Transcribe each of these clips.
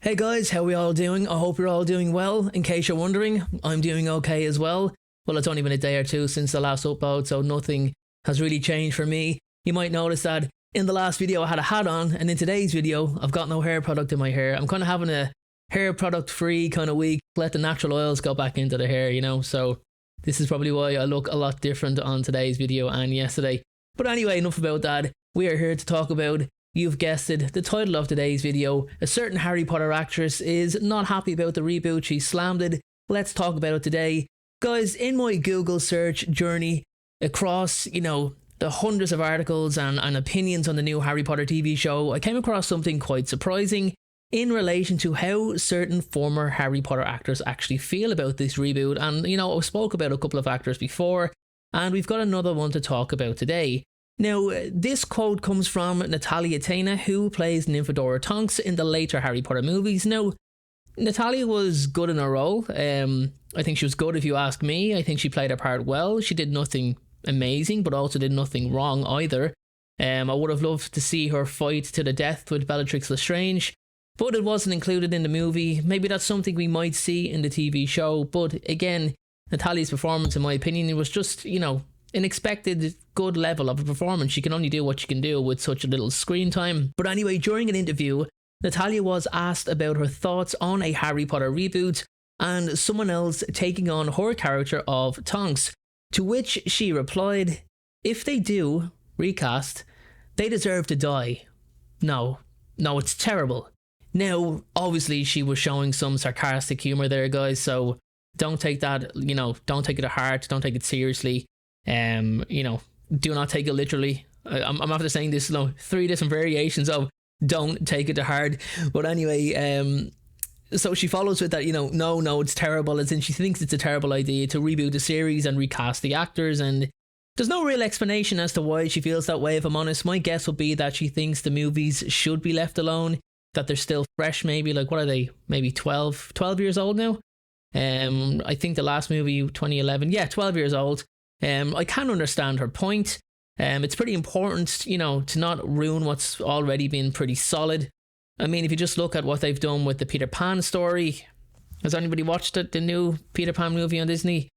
Hey guys, how are we all doing? I hope you're all doing well. In case you're wondering, I'm doing okay as well. Well, it's only been a day or two since the last upload, so nothing has really changed for me. You might notice that in the last video I had a hat on, and in today's video I've got no hair product in my hair. I'm kind of having a hair product free kind of week. Let the natural oils go back into the hair, so this is probably why I look a lot different on today's video and yesterday. But anyway, enough about that. We are here to talk about, you've guessed it, the title of today's video. A certain Harry Potter actress is not happy about the reboot. She slammed it. Let's talk about it today. Guys, in my Google search journey across, the hundreds of articles and opinions on the new Harry Potter TV show, I came across something quite surprising in relation to how certain former Harry Potter actors actually feel about this reboot. And, I spoke about a couple of actors before, and we've got another one to talk about today. Now, this quote comes from Natalia Tena, who plays Nymphadora Tonks in the later Harry Potter movies. Now, Natalia was good in her role. I think she was good if you ask me. I think she played her part well. She did nothing amazing, but also did nothing wrong either. I would have loved to see her fight to the death with Bellatrix Lestrange, but it wasn't included in the movie. Maybe that's something we might see in the TV show. But again, Natalia's performance, in my opinion, it was just, an expected good level of a performance. She can only do what she can do with such a little screen time. But anyway, during an interview, Natalia was asked about her thoughts on a Harry Potter reboot and someone else taking on her character of Tonks, to which she replied, "If they do recast, they deserve to die. No, it's terrible." Now, obviously she was showing some sarcastic humour there, guys, so don't take that, don't take it to heart, don't take it seriously. Do not take it literally. I'm after saying this, 3 different variations of don't take it to heart. But anyway, so she follows with that, no, it's terrible, as in she thinks it's a terrible idea to reboot the series and recast the actors, and there's no real explanation as to why she feels that way, if I'm honest. My guess would be that she thinks the movies should be left alone, that they're still fresh, maybe, what are they, maybe 12 years old now? I think the last movie, 2011, 12 years old. I can understand her point. It's pretty important, to not ruin what's already been pretty solid. I mean, if you just look at what they've done with the Peter Pan story, has anybody watched it, the new Peter Pan movie on Disney?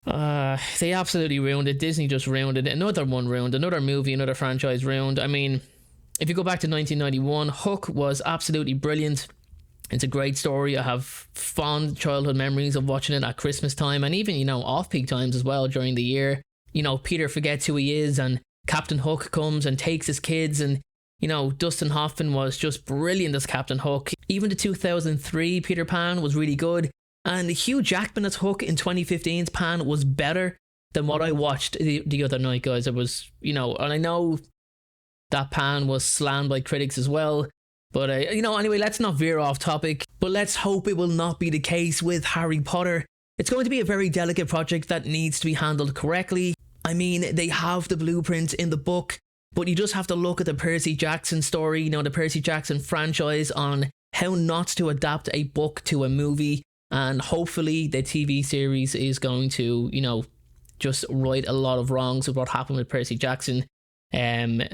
They absolutely ruined it. Disney just ruined it. Another one ruined, another movie, another franchise ruined. I mean, if you go back to 1991, Hook was absolutely brilliant. It's a great story. I have fond childhood memories of watching it at Christmas time, and even, off-peak times as well during the year. Peter forgets who he is, and Captain Hook comes and takes his kids, and, Dustin Hoffman was just brilliant as Captain Hook. Even the 2003 Peter Pan was really good, and Hugh Jackman as Hook in 2015's Pan was better than what I watched the other night, guys. It was, and I know that Pan was slammed by critics as well. But, anyway, let's not veer off topic. But let's hope it will not be the case with Harry Potter. It's going to be a very delicate project that needs to be handled correctly. I mean, they have the blueprint in the book, but you just have to look at the Percy Jackson story, the Percy Jackson franchise, on how not to adapt a book to a movie. And hopefully the TV series is going to, just right a lot of wrongs of what happened with Percy Jackson.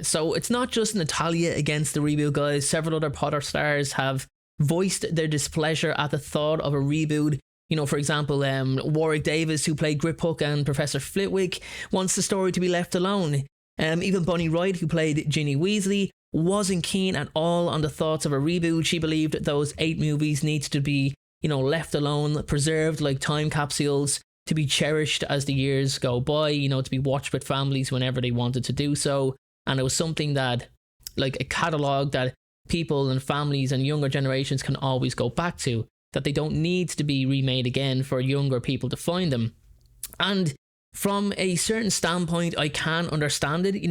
So it's not just Natalia against the reboot, guys. Several other Potter stars have voiced their displeasure at the thought of a reboot. For example, Warwick Davis, who played Griphook and Professor Flitwick, wants the story to be left alone. Even Bonnie Wright, who played Ginny Weasley, wasn't keen at all on the thoughts of a reboot. She believed those 8 movies need to be, left alone, preserved like time capsules, to be cherished as the years go by, to be watched with families whenever they wanted to do so. And it was something that, like a catalogue that people and families and younger generations can always go back to, that they don't need to be remade again for younger people to find them. And from a certain standpoint, I can understand it,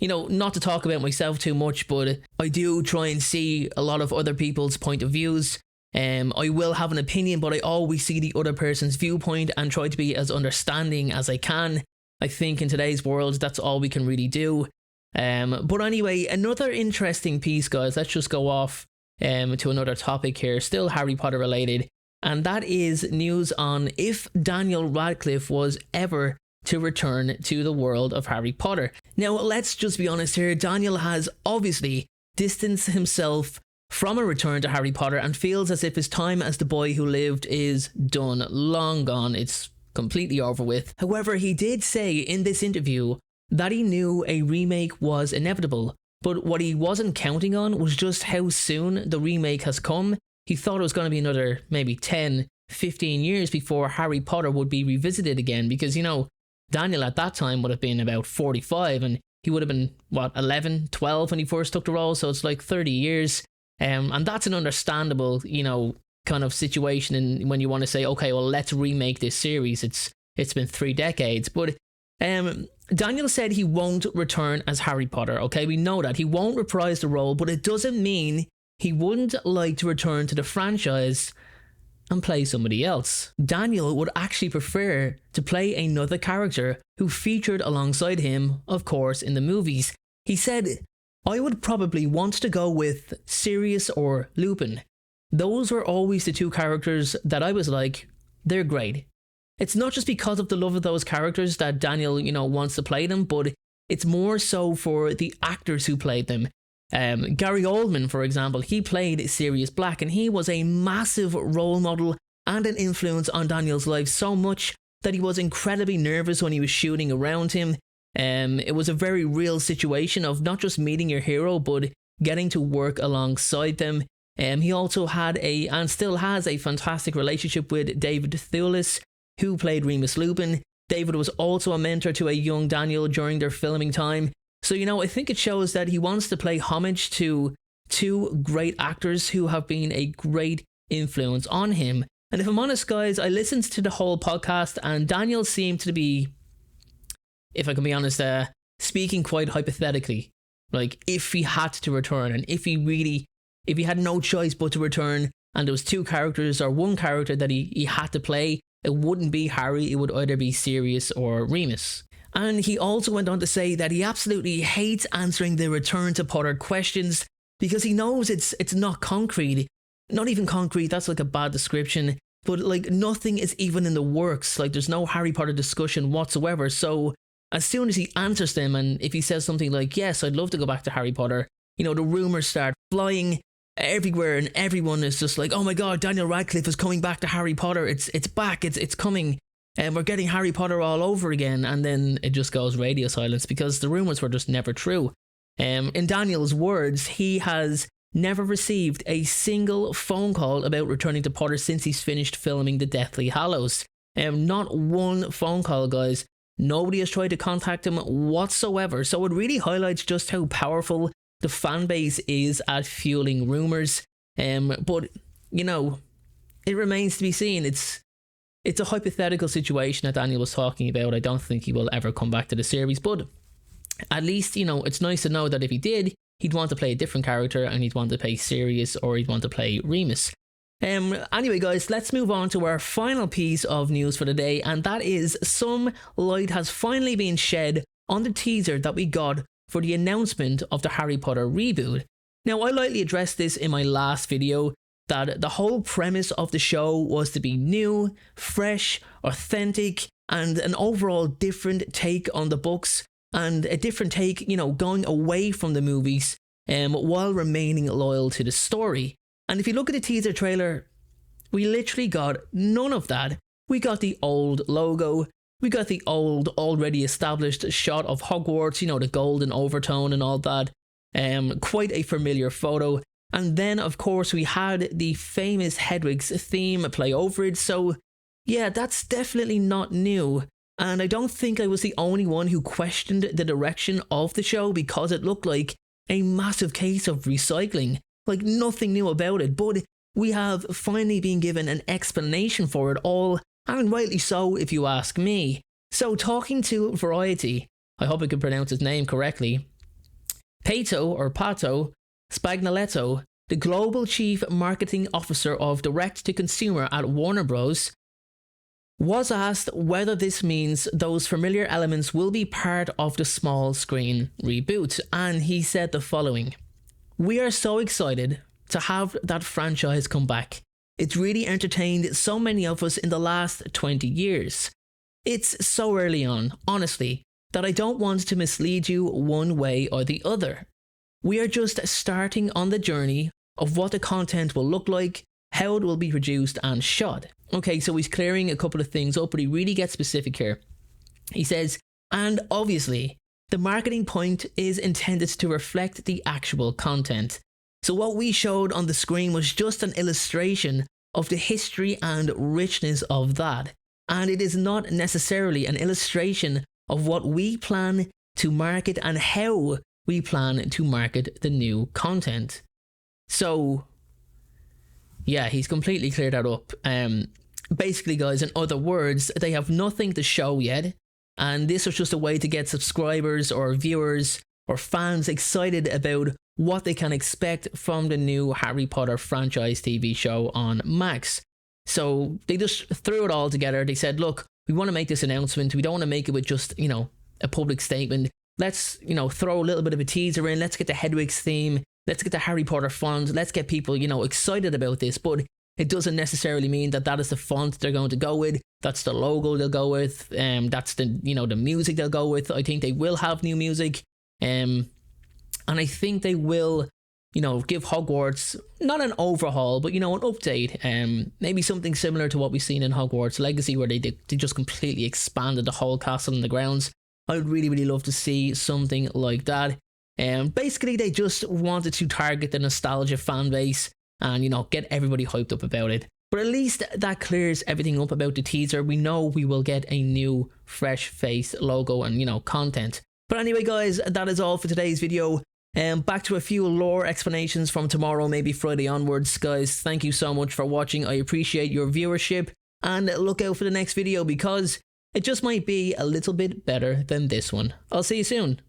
not to talk about myself too much, but I do try and see a lot of other people's point of views. I will have an opinion, but I always see the other person's viewpoint and try to be as understanding as I can. I think in today's world, that's all we can really do. But anyway, another interesting piece, guys. Let's just go off to another topic here, still Harry Potter related. And that is news on if Daniel Radcliffe was ever to return to the world of Harry Potter. Now, let's just be honest here. Daniel has obviously distanced himself from a return to Harry Potter and feels as if his time as the boy who lived is done, long gone. It's completely over with. However, he did say in this interview that he knew a remake was inevitable, but what he wasn't counting on was just how soon the remake has come. He thought it was going to be another maybe 10, 15 years before Harry Potter would be revisited again, because, you know, Daniel at that time would have been about 45 and he would have been, 11, 12 when he first took the role, so it's like 30 years. And that's an understandable, you know, kind of situation and when you want to say, okay, well, let's remake this series. It's been 3 decades. But Daniel said he won't return as Harry Potter, okay? We know that. He won't reprise the role, but it doesn't mean he wouldn't like to return to the franchise and play somebody else. Daniel would actually prefer to play another character who featured alongside him, of course, in the movies. He said, I would probably want to go with Sirius or Lupin. Those were always the 2 characters that I was like, they're great. It's not just because of the love of those characters that Daniel, you know, wants to play them, but it's more so for the actors who played them. Gary Oldman, for example, he played Sirius Black and he was a massive role model and an influence on Daniel's life, so much that he was incredibly nervous when he was shooting around him. It was a very real situation of not just meeting your hero, but getting to work alongside them. He also had and still has a fantastic relationship with David Thewlis, who played Remus Lupin. David was also a mentor to a young Daniel during their filming time. So, you know, I think it shows that he wants to pay homage to 2 great actors who have been a great influence on him. And if I'm honest, guys, I listened to the whole podcast and Daniel seemed to be, if I can be honest, speaking quite hypothetically. Like, if he had to return and if he had no choice but to return and there was 2 characters or 1 character that he had to play, it wouldn't be Harry, it would either be Sirius or Remus. And he also went on to say that he absolutely hates answering the return to Potter questions because he knows it's not concrete. Not even concrete, that's like a bad description. But like nothing is even in the works. Like there's no Harry Potter discussion whatsoever. So as soon as he answers them and if he says something like, yes, I'd love to go back to Harry Potter, you know, the rumours start flying everywhere and everyone is just like, oh my god, Daniel Radcliffe is coming back to Harry Potter. It's back, it's coming. And we're getting Harry Potter all over again, and then it just goes radio silence because the rumours were just never true. In Daniel's words, he has never received a single phone call about returning to Potter since he's finished filming The Deathly Hallows. Not one phone call, guys. Nobody has tried to contact him whatsoever, so it really highlights just how powerful the fan base is at fueling rumours. But, you know, it remains to be seen. It's a hypothetical situation that Daniel was talking about. I don't think he will ever come back to the series, but at least, you know, it's nice to know that if he did, he'd want to play a different character and he'd want to play Sirius or he'd want to play Remus. Anyway, guys, let's move on to our final piece of news for the day, and that is some light has finally been shed on the teaser that we got for the announcement of the Harry Potter reboot. Now, I lightly addressed this in my last video, that the whole premise of the show was to be new, fresh, authentic, and an overall different take on the books, and a different take, you know, going away from the movies, while remaining loyal to the story. And if you look at the teaser trailer, we literally got none of that. We got the old logo, we got the old, already established shot of Hogwarts, you know, the golden overtone and all that. Quite a familiar photo. And then, of course, we had the famous Hedwig's theme play over it. So, yeah, that's definitely not new. And I don't think I was the only one who questioned the direction of the show because it looked like a massive case of recycling. Like, nothing new about it. But we have finally been given an explanation for it all. And rightly so, if you ask me. So, talking to Variety, I hope I can pronounce his name correctly, Pato Spagnoletto, the Global Chief Marketing Officer of Direct to Consumer at Warner Bros., was asked whether this means those familiar elements will be part of the small screen reboot, and he said the following: "We are so excited to have that franchise come back. It's really entertained so many of us in the last 20 years. It's so early on, honestly, that I don't want to mislead you one way or the other. We are just starting on the journey of what the content will look like, how it will be produced and shot. Okay, so he's clearing a couple of things up, but he really gets specific here. He says, and obviously, the marketing point is intended to reflect the actual content. So what we showed on the screen was just an illustration of the history and richness of that. And it is not necessarily an illustration of what we plan to market and how we plan to market the new content. So, yeah, he's completely cleared that up. Basically, guys, in other words, they have nothing to show yet. And this was just a way to get subscribers or viewers or fans excited about what they can expect from the new Harry Potter franchise TV show on Max. So they just threw it all together. They said, look, we want to make this announcement. We don't want to make it with just, a public statement. Let's, throw a little bit of a teaser in. Let's get the Hedwig's theme. Let's get the Harry Potter font. Let's get people, excited about this. But it doesn't necessarily mean that that is the font they're going to go with. That's the logo they'll go with. That's the, the music they'll go with. I think they will have new music. And I think they will, give Hogwarts, not an overhaul, but, an update. Maybe something similar to what we've seen in Hogwarts Legacy, where they just completely expanded the whole castle and the grounds. I would really, really love to see something like that. Basically, they just wanted to target the nostalgia fan base and, get everybody hyped up about it. But at least that clears everything up about the teaser. We know we will get a new, fresh face logo and, content. But anyway, guys, that is all for today's video. Back to a few lore explanations from tomorrow, maybe Friday onwards. Guys, thank you so much for watching. I appreciate your viewership. And look out for the next video because it just might be a little bit better than this one. I'll see you soon.